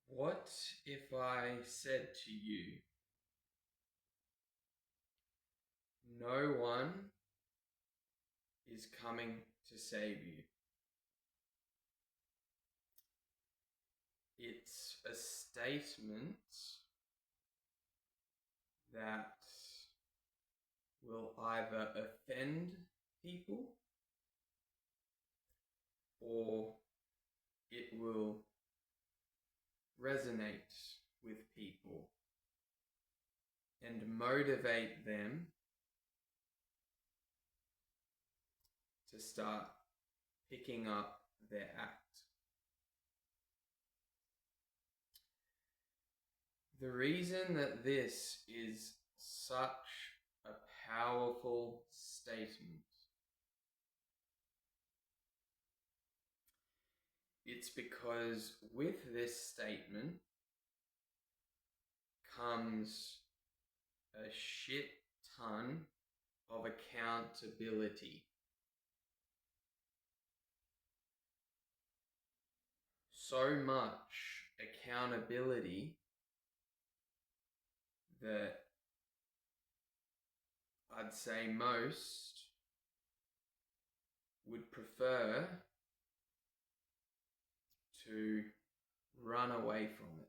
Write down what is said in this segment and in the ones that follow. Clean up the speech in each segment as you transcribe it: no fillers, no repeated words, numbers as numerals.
What if I said to you, no one is coming to save you? It's a statement that will either offend people or it will resonate with people and motivate them to start picking up their act. The reason that this is such a powerful statement, it's because with this statement comes a shit ton of accountability. So much accountability that I'd say most would prefer to run away from it.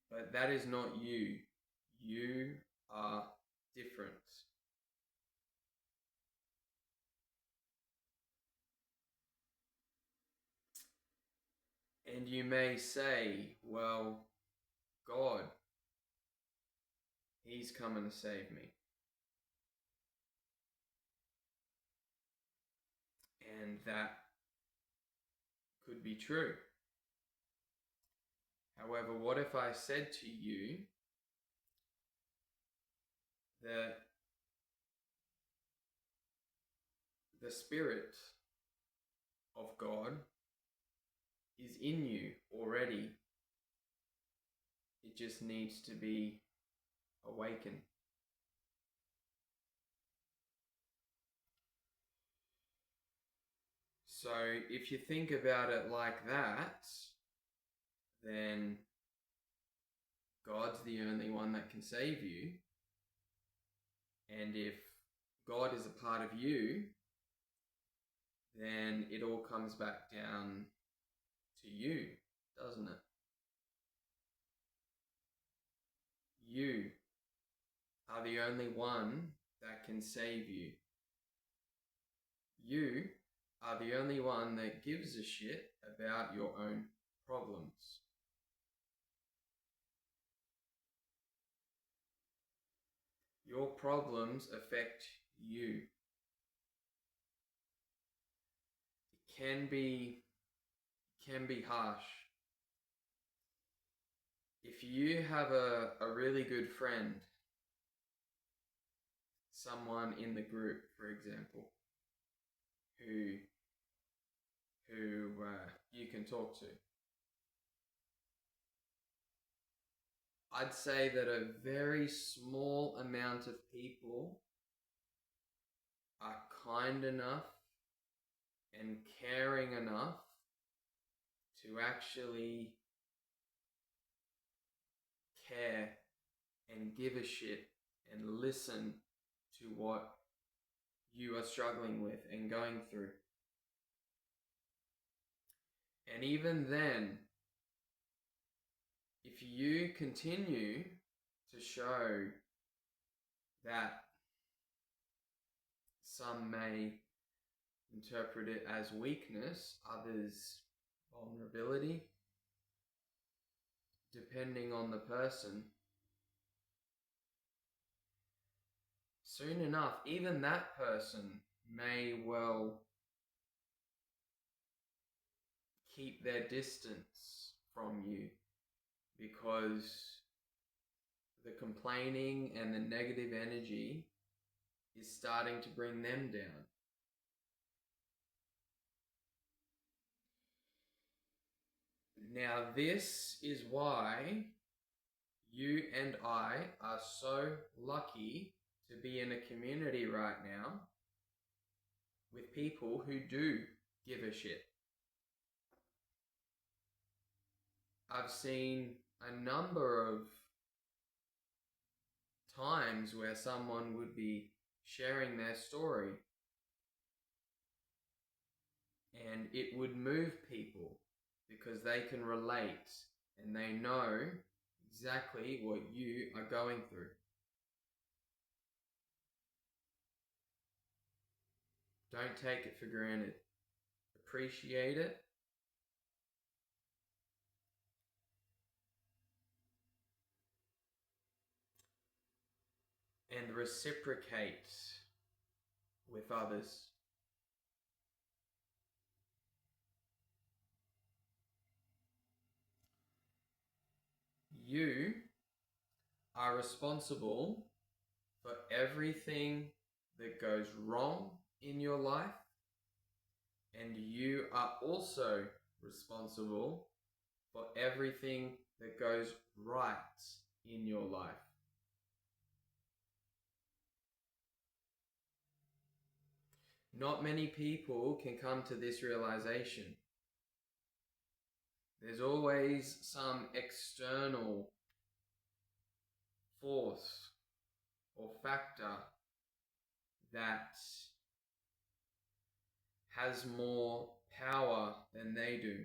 But that is not you. You are different. And you may say, well, God, He's coming to save me. And that could be true. However, what if I said to you that the Spirit of God is in you already? It just needs to be awakened. So if you think about it like that, then God's the only one that can save you. And if God is a part of you, then it all comes back down to you, doesn't it? You are the only one that can save you. You are the only one that gives a shit about your own problems. Your problems affect you. It can be harsh. If you have a really good friend, someone in the group, for example, who you can talk to, I'd say that a very small amount of people are kind enough and caring enough to actually care and give a shit and listen to what you are struggling with and going through. And even then, if you continue to show that some may interpret it as weakness, others vulnerability, depending on the person, soon enough, even that person may well keep their distance from you because the complaining and the negative energy is starting to bring them down. Now, this is why you and I are so lucky to be in a community right now with people who do give a shit. I've seen a number of times where someone would be sharing their story and it would move people because they can relate and they know exactly what you are going through. Don't take it for granted. Appreciate it. And reciprocate with others. You are responsible for everything that goes wrong in your life, and you are also responsible for everything that goes right in your life. Not many people can come to this realization. There's always some external force or factor that has more power than they do.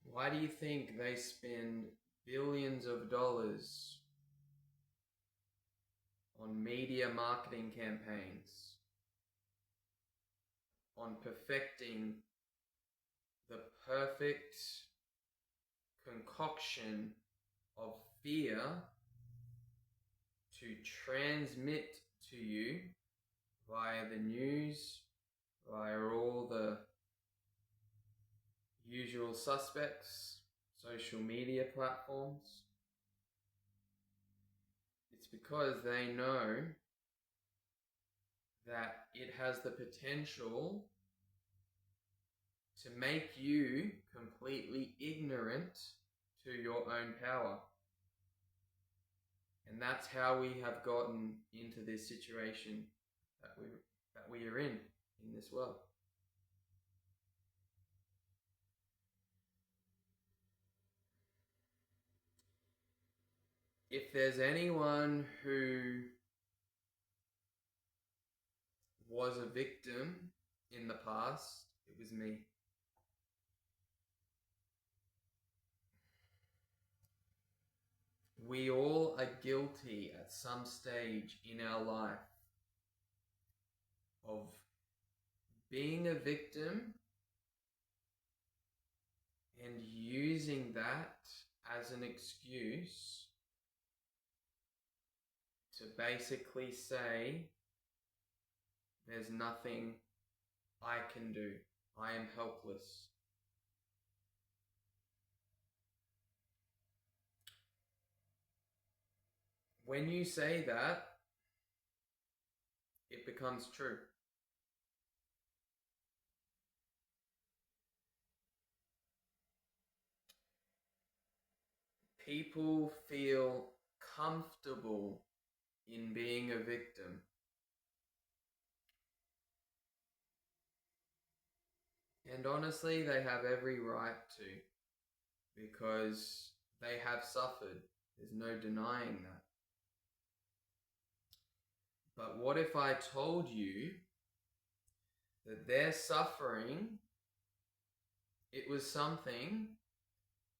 Why do you think they spend billions of dollars on media marketing campaigns, on perfecting the perfect concoction of fear to transmit to you via the news, via all the usual suspects, social media platforms? It's because they know that it has the potential to make you completely ignorant to your own power. And that's how we have gotten into this situation that we are in this world. If there's anyone who was a victim in the past, it was me. We all are guilty at some stage in our life of being a victim and using that as an excuse to basically say, there's nothing I can do. I am helpless. When you say that, it becomes true. People feel comfortable in being a victim. And honestly, they have every right to, because they have suffered. There's no denying that. But what if I told you that their suffering, it was something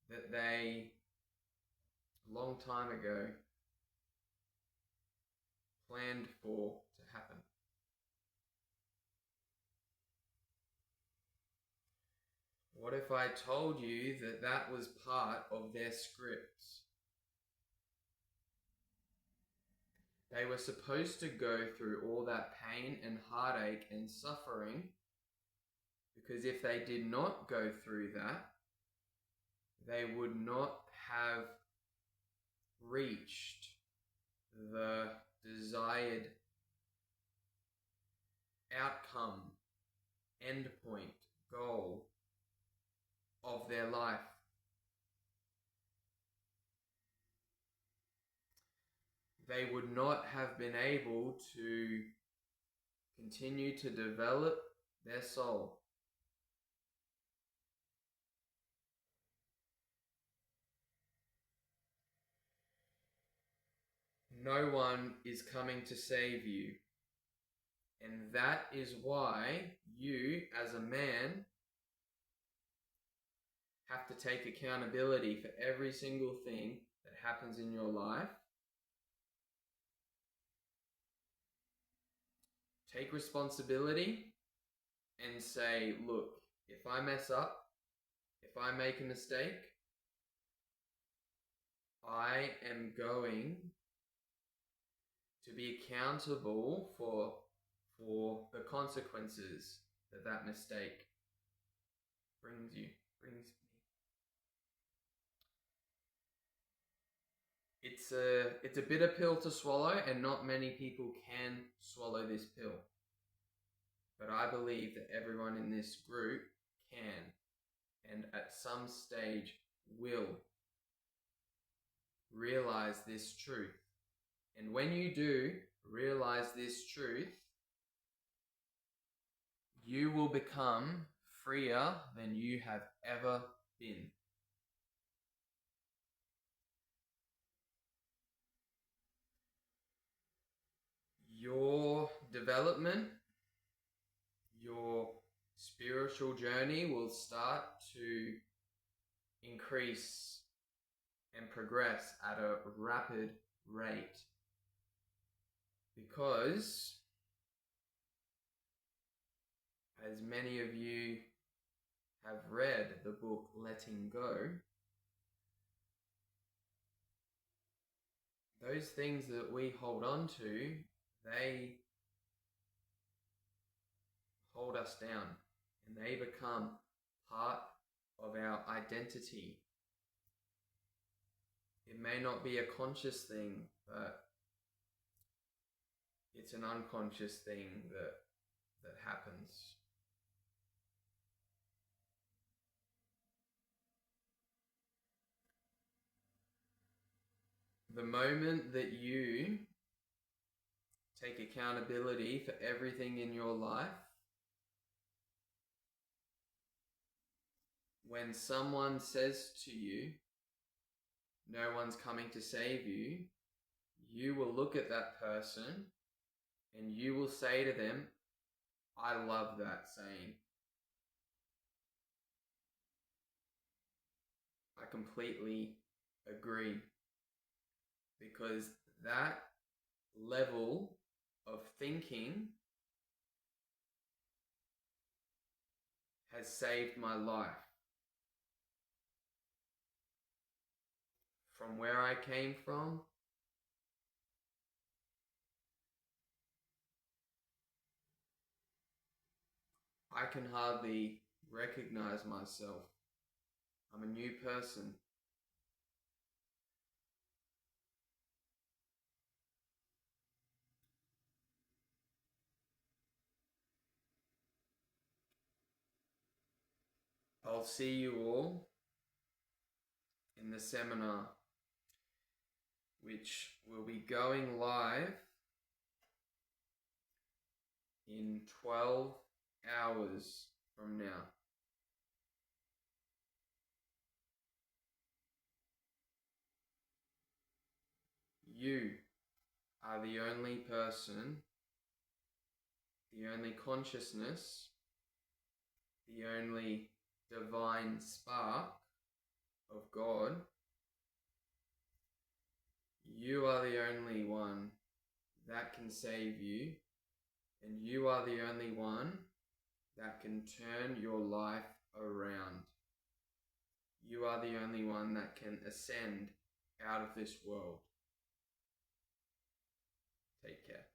that they, a long time ago, planned for to happen? What if I told you that that was part of their script? They were supposed to go through all that pain and heartache and suffering, because if they did not go through that, they would not have reached the desired outcome, endpoint, goal of their life. They would not have been able to continue to develop their soul. No one is coming to save you. And that is why you, as a man, have to take accountability for every single thing that happens in your life. Take responsibility and say, look, if I mess up, if I make a mistake, I am going to be accountable for the consequences that that mistake brings me. It's a bitter pill to swallow, and not many people can swallow this pill. But I believe that everyone in this group can, and at some stage will realize this truth. And when you do realize this truth, you will become freer than you have ever been. Your development, your spiritual journey will start to increase and progress at a rapid rate, because as many of you have read the book Letting Go, those things that we hold on to, they hold us down and they become part of our identity. It may not be a conscious thing, but it's an unconscious thing that happens. The moment that you take accountability for everything in your life, when someone says to you, no one's coming to save you, you will look at that person and you will say to them, I love that saying. I completely agree. Because that level of thinking has saved my life. From where I came from, I can hardly recognize myself. I'm a new person. I'll see you all in the seminar, which will be going live in 12 hours from now. You are the only person, the only consciousness, the only divine spark of God. You are the only one that can save you, and you are the only one that can turn your life around. You are the only one that can ascend out of this world. Take care.